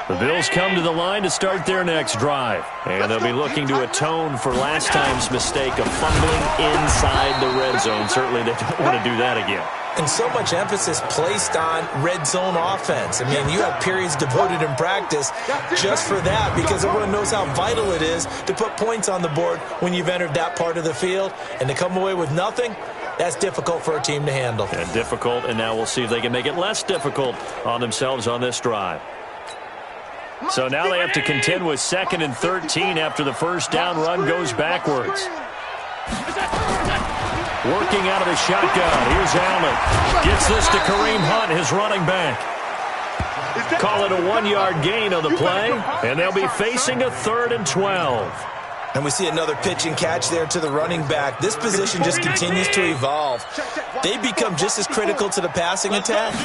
The Bills come to the line to start their next drive. And they'll be looking to atone for last time's mistake of fumbling inside the red zone. Certainly they don't want to do that again. And so much emphasis placed on red zone offense. I mean, you have periods devoted in practice just for that because everyone knows how vital it is to put points on the board when you've entered that part of the field. And to come away with nothing, that's difficult for a team to handle. And difficult, and now we'll see if they can make it less difficult on themselves on this drive. So now they have to contend with 2nd and 13 after the first down run goes backwards. Working out of the shotgun. Here's Allen. Gets this to Kareem Hunt, his running back. Call it a 1-yard gain on the play, and they'll be facing a 3rd and 12. And we see another pitch and catch there to the running back. This position just continues to evolve. They become just as critical to the passing attack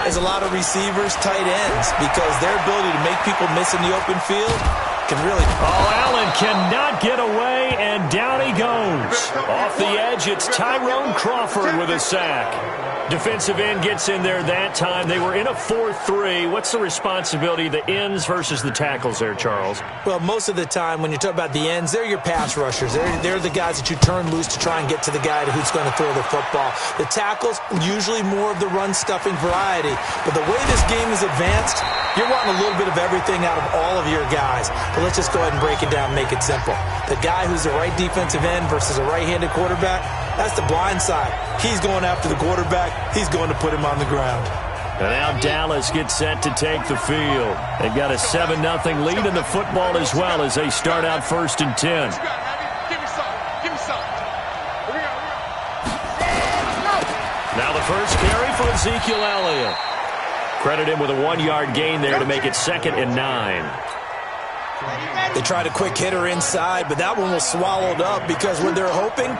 as a lot of receivers, tight ends, because their ability to make people miss in the open field can really... Oh, Allen cannot get away, and down he goes. Off the edge, it's Tyrone Crawford with a sack. Defensive end gets in there that time. They were in a 4-3. What's the responsibility of the ends versus the tackles there, Charles? Well, most of the time when you talk about the ends, they're your pass rushers. They're the guys that you turn loose to try and get to the guy who's going to throw the football. The tackles, usually more of the run-stuffing variety. But the way this game is advanced, you're wanting a little bit of everything out of all of your guys. But let's just go ahead and break it down and make it simple. The guy who's the right defensive end versus a right-handed quarterback, that's the blind side. He's going after the quarterback. He's going to put him on the ground. And now Dallas gets set to take the field. They've got a 7-0 lead in the football as well as they start out 1st and 10. Now the first carry for Ezekiel Elliott. Credit him with a 1-yard gain there to make it 2nd and 9. They tried a quick hitter inside, but that one was swallowed up because when they're hoping,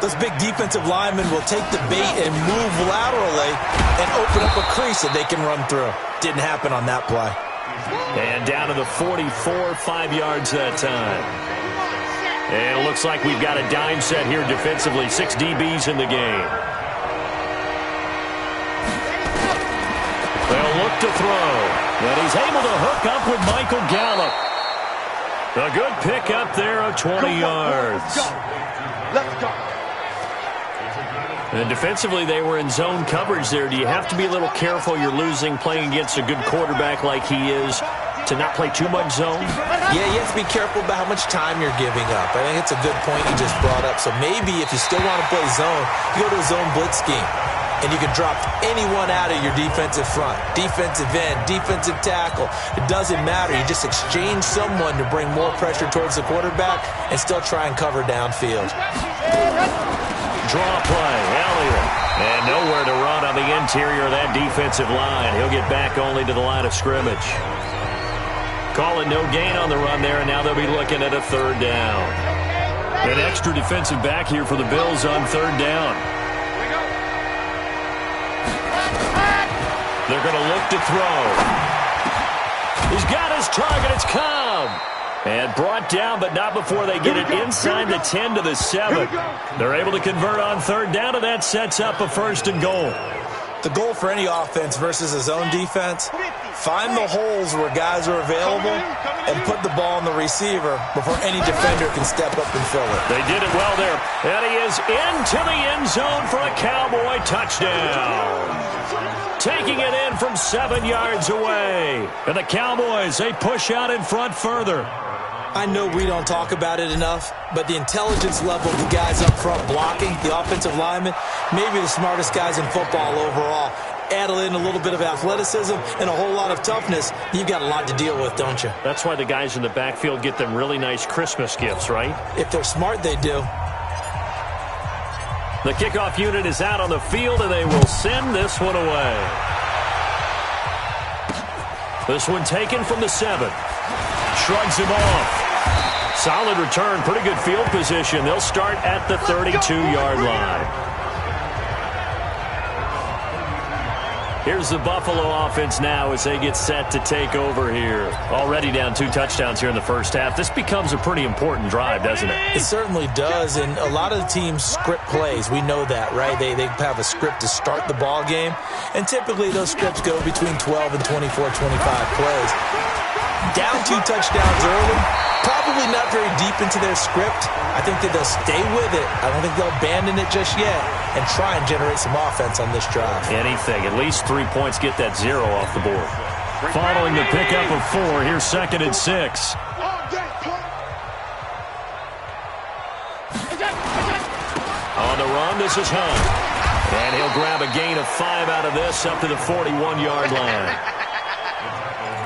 those big defensive linemen will take the bait and move laterally and open up a crease that they can run through. Didn't happen on that play. And down to the 44, 5 yards that time. And it looks like we've got a dime set here defensively. 6 DBs in the game. They'll look to throw. And he's able to hook up with Michael Gallup. A good pickup there of 20 yards. Let's go. And defensively, they were in zone coverage there. Do you have to be a little careful? You're losing playing against a good quarterback like he is to not play too much zone? Yeah, you have to be careful about how much time you're giving up. I think it's a good point you just brought up. So maybe if you still want to play zone, you go to a zone blitz scheme. And you can drop anyone out of your defensive front, defensive end, defensive tackle. It doesn't matter. You just exchange someone to bring more pressure towards the quarterback and still try and cover downfield. Draw play, Elliott. And nowhere to run on the interior of that defensive line. He'll get back only to the line of scrimmage. Call it no gain on the run there, and now they'll be looking at a 3rd down. An extra defensive back here for the Bills on 3rd down. They're going to look to throw. He's got his target. It's Cobb. And brought down, but not before they get it inside the 10 to the 7. They're able to convert on 3rd down, and that sets up a 1st and goal. The goal for any offense versus a zone defense, find the holes where guys are available and put the ball on the receiver before any defender can step up and fill it. They did it well there. And he is into the end zone for a Cowboy touchdown. Taking it in from 7 yards away. And the Cowboys, they push out in front further. I know we don't talk about it enough, but the intelligence level of the guys up front blocking, the offensive linemen, maybe the smartest guys in football overall. Add in a little bit of athleticism and a whole lot of toughness, you've got a lot to deal with, don't you? That's why the guys in the backfield get them really nice Christmas gifts, right? If they're smart, they do. The kickoff unit is out on the field, and they will send this one away. This one taken from the 7. Shrugs him off. Solid return, pretty good field position. They'll start at the 32-yard line. Here's the Buffalo offense now as they get set to take over here. Already down 2 touchdowns here in the first half. This becomes a pretty important drive, doesn't it? It certainly does, and a lot of the teams script plays. We know that, right? They have a script to start the ball game, and typically those scripts go between 12 and 24, 25 plays. Down 2 touchdowns early, probably not very deep into their script. I think that they'll stay with it. I don't think they'll abandon it just yet and try and generate some offense on this drive. Anything. At least 3 points, get that 0 off the board. Following the pickup of 4, here's 2nd and 6. On the run, this is Hunt. And he'll grab a gain of 5 out of this up to the 41-yard line.